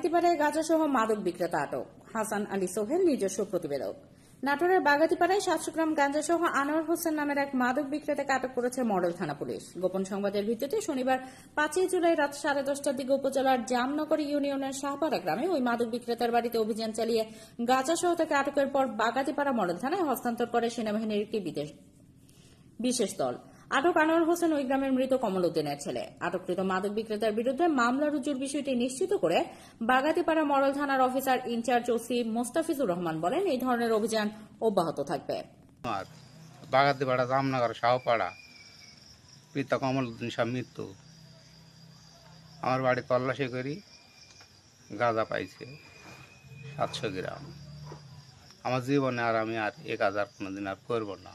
বাগাতিপাড়ায় গাঁজাসহ মাদক বিক্রেতা আটক। হাসান আলী সোহেল নিজস্ব প্রতিবেদক। নাটোরের বাগাতিপাড়ায় 700 গ্রাম গাঁজাসহ আনোয়ার হোসেন নামের এক মাদক বিক্রেতাকে আটক করেছে মডেল থানা পুলিশ। গোপন সংবাদের ভিত্তিতে শনিবার 5 জুলাই রাত 10:30টার দিকে উপজেলার জামনগর ইউনিয়নের শাহপাড়া গ্রামে ওই মাদক বিক্রেতার বাড়িতে অভিযান চালিয়ে গাঁজাসহ তাকে আটকের পর বাগাতিপাড়া মডেল থানায় হস্তান্তর করে সেনাবাহিনীর একটি বিশেষ দল। আটক আনোয়ার হোসেন ওই গ্রামের মৃত কমল উদ্দিনের ছেলে। আটককৃত মাদক বিক্রেতার বিরুদ্ধে মামলা রুজুর বিষয়টি নিশ্চিত করে বাগাতিপাড়া মডেল থানার officer in charge OC Mostafizur Rahman বলেন, এই ধরনের অভিযান অব্যাহত থাকবে। বাগাতিপাড়া জামনগর শাহপাড়া পিতা কমল উদ্দিন সাহেব মৃত্যু। আমার বাড়ি তল্লাশি করি গাঁজা পাইছে 700 গ্রাম। আমার জীবনে আমি এই কাজ আর কোনোদিন আর করবো না।